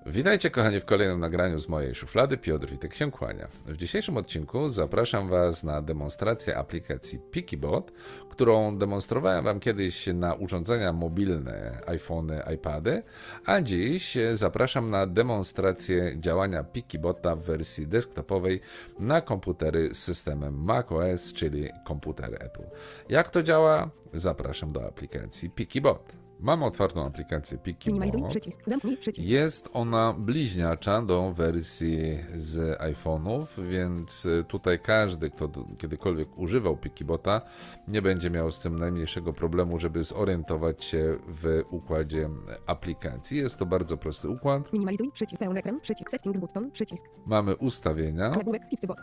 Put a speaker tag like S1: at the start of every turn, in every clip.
S1: Witajcie kochani w kolejnym nagraniu z mojej szuflady. Piotr Witek się kłania. W dzisiejszym odcinku zapraszam Was na demonstrację aplikacji PikiBot, którą demonstrowałem Wam kiedyś na urządzenia mobilne, iPhony, iPady, a dziś zapraszam na demonstrację działania PikiBota w wersji desktopowej na komputery z systemem macOS, czyli komputery Apple. Jak to działa? Zapraszam do aplikacji PikiBot. Mam otwartą aplikację PikiBot.
S2: Przycisk. Zamknij przycisk.
S1: Jest ona bliźniacza do wersji z iPhone'ów, więc tutaj każdy, kto kiedykolwiek używał PikiBota, nie będzie miał z tym najmniejszego problemu, żeby zorientować się w układzie aplikacji. Jest to bardzo prosty układ.
S2: Minimalizuj przycisk. Pełny ekran. Przycisk. Settings button. Przycisk.
S1: Mamy ustawienia.
S2: Nagłówek. PikiBot.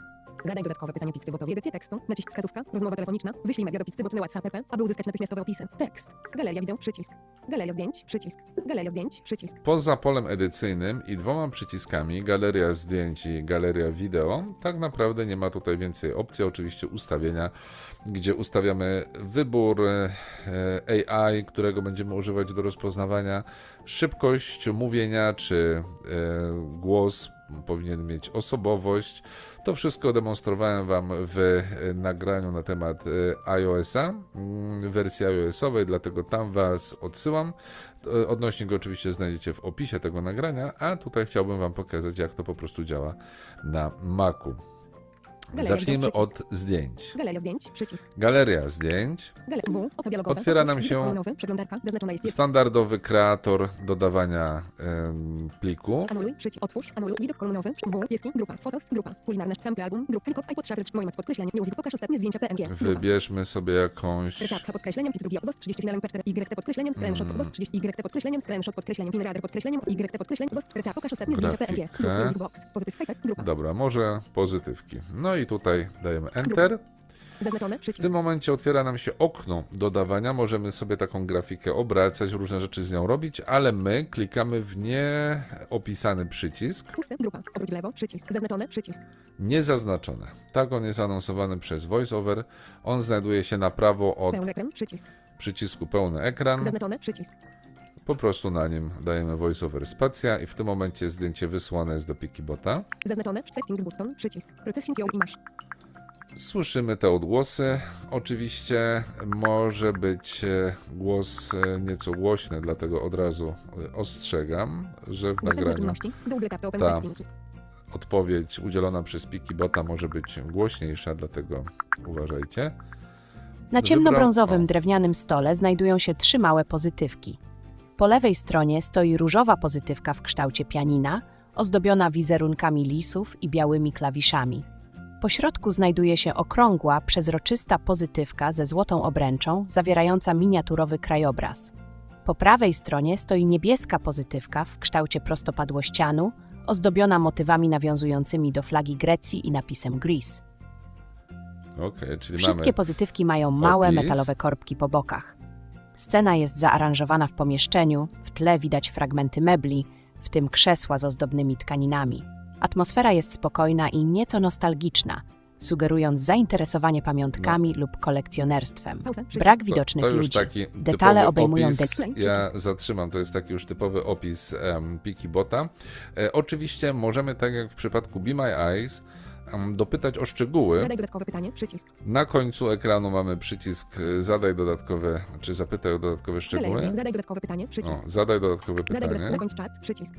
S2: Zadaj dodatkowe pytania PikiBotowi. Edycja tekstu. Nacisk wskazówka. Rozmowa telefoniczna. Wyślij media do PikiBot na WhatsApp, aby uzyskać natychmiastowe opisy. Tekst. Galeria wideo. Przycisk. Galeria zdjęć. Przycisk. Galeria zdjęć. Przycisk.
S1: Poza polem edycyjnym i dwoma przyciskami, galeria zdjęć i galeria wideo, tak naprawdę nie ma tutaj więcej opcji. Oczywiście ustawienia, gdzie ustawiamy wybór AI, którego będziemy używać do rozpoznawania, szybkość mówienia, czy głos powinien mieć osobowość. To wszystko demonstrowałem Wam w nagraniu na temat iOS-a, wersji iOS-owej, dlatego tam Was odsyłam. Odnośnik oczywiście znajdziecie w opisie tego nagrania, a tutaj chciałbym Wam pokazać, jak to po prostu działa na Macu. Zacznijmy od zdjęć.
S2: Galeria zdjęć. Przycisk.
S1: Galeria zdjęć.
S2: Okno dialogowe.
S1: Otwiera nam się
S2: Nowy. Przeglądarka. Zaznaczona jest.
S1: standardowy kreator dodawania pliku.
S2: Anuluj. Przycisk. Otwórz. Anuluj. Widok kolumnowy. Pieski. Grupa. Fotos. Grupa. Kulinarne. Sample album. Grup. Tylko iPod Shutter. Moje z podkreśleniem. Music. Pokaż ostatnie zdjęcia PNG.
S1: Wybierzmy sobie jakąś...
S2: Receptka podkreśleniem. Pizz drugi. Post 30 finalem P4. YT podkreśleniem. Screenshot. Post 30 YT podkreśleniem. Screenshot podkreśleniem. Pinradar podkreśleniem. YT podkreśleniem. Post. Receptka. Pokaż ostatnie zdjęcia PNG.
S1: Grafikę.
S2: Music box. Pozytyw. Grupa.
S1: Dobra, może pozytywki. No i tutaj dajemy Enter.
S2: Zaznaczone.
S1: W
S2: Przycisk.
S1: tym momencie otwiera nam się okno dodawania. Możemy sobie taką grafikę obracać, różne rzeczy z nią robić, ale my klikamy w nieopisany przycisk.
S2: Puste. Grupa. Obróć w lewo. Przycisk. Zaznaczone. Przycisk.
S1: Niezaznaczone. Tak on jest anonsowany przez VoiceOver. On znajduje się na prawo od
S2: Pełny ekran. Przycisk.
S1: przycisku pełny ekran.
S2: Zaznaczone. Przycisk.
S1: Po prostu na nim dajemy VoiceOver spacja i w tym momencie zdjęcie wysłane jest do PikiBota.
S2: Zaznaczone. Settings button. Przycisk. Processing your image.
S1: Słyszymy te odgłosy. Oczywiście może być głos nieco głośny, dlatego od razu ostrzegam, że w nagraniu ta odpowiedź udzielona przez PikiBota może być głośniejsza, dlatego uważajcie.
S3: Na ciemnobrązowym
S1: O.
S3: drewnianym stole znajdują się 3 małe pozytywki. Po lewej stronie stoi różowa pozytywka w kształcie pianina, ozdobiona wizerunkami lisów i białymi klawiszami. Po środku znajduje się okrągła, przezroczysta pozytywka ze złotą obręczą, zawierająca miniaturowy krajobraz. Po prawej stronie stoi niebieska pozytywka w kształcie prostopadłościanu, ozdobiona motywami nawiązującymi do flagi Grecji i napisem Greece.
S1: Okej, czyli
S3: Wszystkie
S1: mamy
S3: pozytywki mają małe
S1: opis.
S3: metalowe korbki po bokach. Scena jest zaaranżowana w pomieszczeniu, w tle widać fragmenty mebli, w tym krzesła z ozdobnymi tkaninami. Atmosfera jest spokojna i nieco nostalgiczna, sugerując zainteresowanie pamiątkami lub kolekcjonerstwem. Brak widocznych
S1: to już
S3: ludzi.
S1: taki
S3: Detale
S1: typowy
S3: obejmują
S1: opis. Ja zatrzymam, to jest taki już typowy opis PikiBota. Oczywiście możemy, tak jak w przypadku Be My Eyes, dopytać o szczegóły.
S2: Zadaj dodatkowe pytanie. Przycisk.
S1: Na końcu ekranu mamy przycisk zadaj dodatkowe, czy zapytaj o dodatkowe szczegóły.
S2: Zadaj dodatkowe pytanie. Przycisk.
S1: Zadaj dodatkowe
S2: Zadaj
S1: pytanie.
S2: zakończ czat. Przycisk.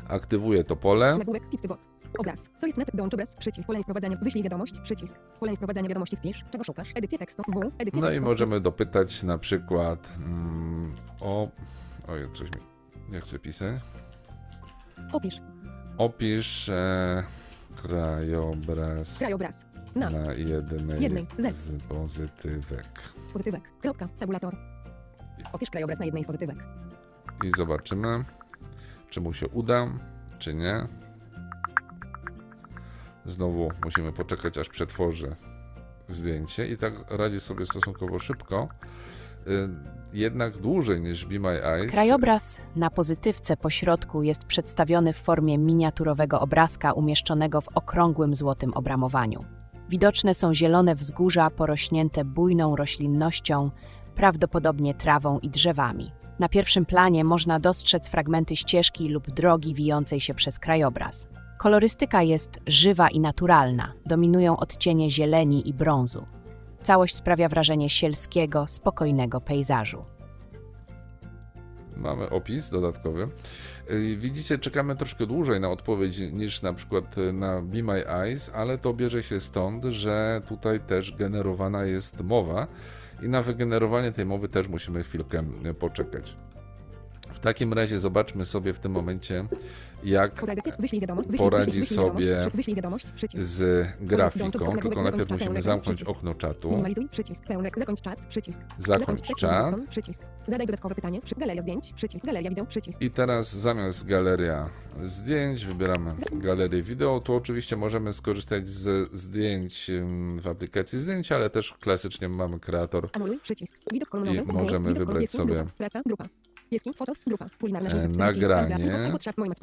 S1: Aktywuję to pole.
S2: Nagłówek. PikiBot. Obraz. Co jest net? Dołącz obraz. Przycisk. Polenie wprowadzania. Wyślij wiadomość. Przycisk. Polenie wprowadzania wiadomości. Wpisz. Czego szukasz? Edycja tekstu. Edycja
S1: No i
S2: tekstu.
S1: możemy dopytać na przykład o... Oj, coś mi... Nie chcę pisać.
S2: Opisz.
S1: Opisz krajobraz
S2: Krajobraz. Na.
S1: na jednej
S2: Jednej z.
S1: z pozytywek.
S2: Pozytywek. Kropka. Tabulator. Opisz krajobraz na jednej z pozytywek.
S1: I zobaczymy, czy mu się uda, czy nie. Znowu musimy poczekać, aż przetworzy zdjęcie i tak radzi sobie stosunkowo szybko. Jednak dłużej niż Be My Eyes.
S3: Krajobraz na pozytywce po środku jest przedstawiony w formie miniaturowego obrazka umieszczonego w okrągłym złotym obramowaniu. Widoczne są zielone wzgórza porośnięte bujną roślinnością, prawdopodobnie trawą i drzewami. Na pierwszym planie można dostrzec fragmenty ścieżki lub drogi wijącej się przez krajobraz. Kolorystyka jest żywa i naturalna, dominują odcienie zieleni i brązu. Całość sprawia wrażenie sielskiego, spokojnego pejzażu.
S1: Mamy opis dodatkowy. Widzicie, czekamy troszkę dłużej na odpowiedź niż na przykład na Be My Eyes, ale to bierze się stąd, że tutaj też generowana jest mowa i na wygenerowanie tej mowy też musimy chwilkę poczekać. W takim razie zobaczmy sobie w tym momencie, jak
S2: Poza edycję, wyślij wiadomość,
S1: poradzi sobie
S2: wyślij wiadomość, przycisk.
S1: z grafiką, tylko najpierw musimy zamknąć okno czatu.
S2: Minimalizuj, przycisk, pełny, zakończ czat, przycisk.
S1: Zakończ
S2: tekst,
S1: czat.
S2: button, przycisk. Zadaj dodatkowe pytanie, galeria zdjęć, przycisk, galeria wideo, przycisk.
S1: I teraz zamiast galeria zdjęć wybieramy galerię wideo. Tu oczywiście możemy skorzystać z zdjęć w aplikacji zdjęcia, ale też klasycznie mamy kreator.
S2: Anuluj, przycisk. Widok kolumnowy,
S1: I możemy
S2: widok
S1: wybrać
S2: pieski,
S1: sobie
S2: grupa, praca, grupa. Pieski, fotos, grupa, kulinarna,
S1: nagranie.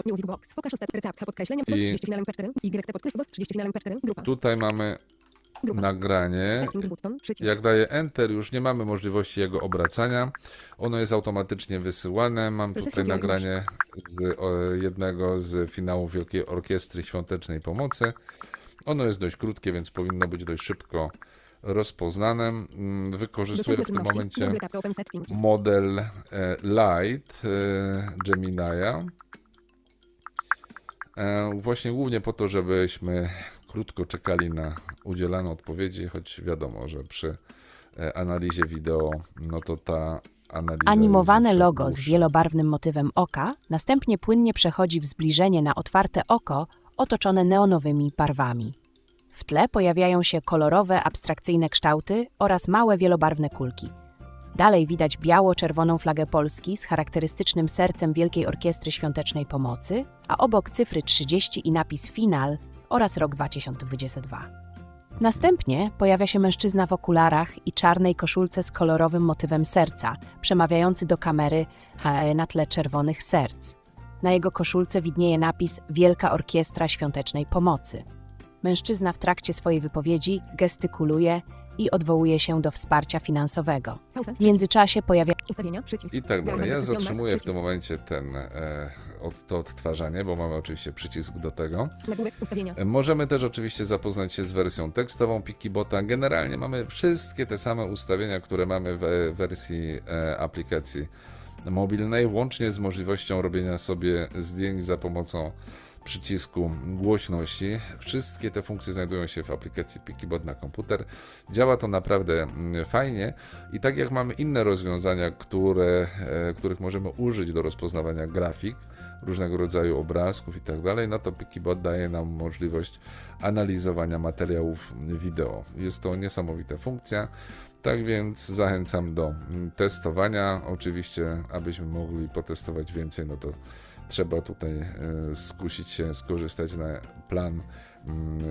S2: music box, pokaż recept, podkreślenia,
S1: I-
S2: 30 finalem P4, YT podkreśl, 30 finalem P4, grupa,
S1: Tutaj mamy
S2: grupa.
S1: nagranie.
S2: Setting button, przycisk.
S1: Jak daję Enter, już nie mamy możliwości jego obracania. Ono jest automatycznie wysyłane. Mam
S2: Proces
S1: tutaj
S2: działania.
S1: nagranie z jednego z finałów Wielkiej Orkiestry Świątecznej Pomocy. Ono jest dość krótkie, więc powinno być dość szybko rozpoznane. Wykorzystuję w tym momencie model Lite Gemini'a. Właśnie głównie po to, żebyśmy krótko czekali na udzielane odpowiedzi, choć wiadomo, że przy analizie wideo, no to ta analiza
S3: Animowane
S1: jest zawsze
S3: logo z
S1: dłuższa.
S3: wielobarwnym motywem oka następnie płynnie przechodzi w zbliżenie na otwarte oko otoczone neonowymi barwami. W tle pojawiają się kolorowe, abstrakcyjne kształty oraz małe wielobarwne kulki. Dalej widać biało-czerwoną flagę Polski z charakterystycznym sercem Wielkiej Orkiestry Świątecznej Pomocy, a obok cyfry 30 i napis Final oraz rok 2022. Następnie pojawia się mężczyzna w okularach i czarnej koszulce z kolorowym motywem serca, przemawiający do kamery na tle czerwonych serc. Na jego koszulce widnieje napis Wielka Orkiestra Świątecznej Pomocy. Mężczyzna w trakcie swojej wypowiedzi gestykuluje i odwołuje się do wsparcia finansowego.
S2: Pauza,
S3: W międzyczasie pojawia
S2: ustawienia, przycisk.
S1: I tak dalej. Ja
S2: Dialog
S1: zatrzymuję w tym
S2: przycisk.
S1: momencie to odtwarzanie, bo mamy oczywiście przycisk do tego.
S2: Nagłówek, ustawienia.
S1: Możemy też oczywiście zapoznać się z wersją tekstową Pikibota. Generalnie mamy wszystkie te same ustawienia, które mamy w wersji aplikacji mobilnej, łącznie z możliwością robienia sobie zdjęć za pomocą przycisku głośności. Wszystkie te funkcje znajdują się w aplikacji Pikibot na komputer. Działa to naprawdę fajnie i tak jak mamy inne rozwiązania, których możemy użyć do rozpoznawania grafik, różnego rodzaju obrazków i tak dalej, no to Pikibot daje nam możliwość analizowania materiałów wideo. Jest to niesamowita funkcja. Tak więc zachęcam do testowania. Oczywiście, abyśmy mogli potestować więcej, no to trzeba tutaj skusić się, skorzystać na plan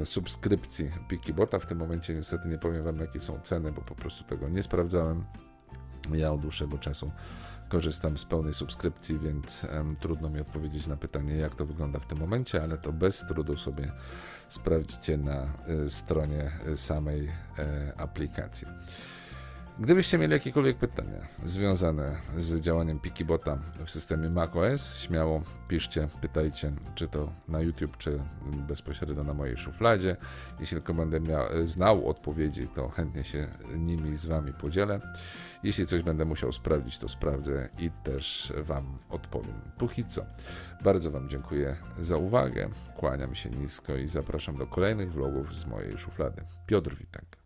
S1: subskrypcji Pikibota. W tym momencie niestety nie powiem Wam, jakie są ceny, bo po prostu tego nie sprawdzałem. Ja od dłuższego czasu korzystam z pełnej subskrypcji, więc trudno mi odpowiedzieć na pytanie, jak to wygląda w tym momencie, ale to bez trudu sobie sprawdzicie na stronie samej aplikacji. Gdybyście mieli jakiekolwiek pytania związane z działaniem Pikibota w systemie macOS, śmiało piszcie, pytajcie, czy to na YouTube, czy bezpośrednio na mojej szufladzie. Jeśli tylko będę znał odpowiedzi, to chętnie się nimi z Wami podzielę. Jeśli coś będę musiał sprawdzić, to sprawdzę i też Wam odpowiem. Póki co, bardzo Wam dziękuję za uwagę, kłaniam się nisko i zapraszam do kolejnych vlogów z mojej szuflady. Piotr Witek.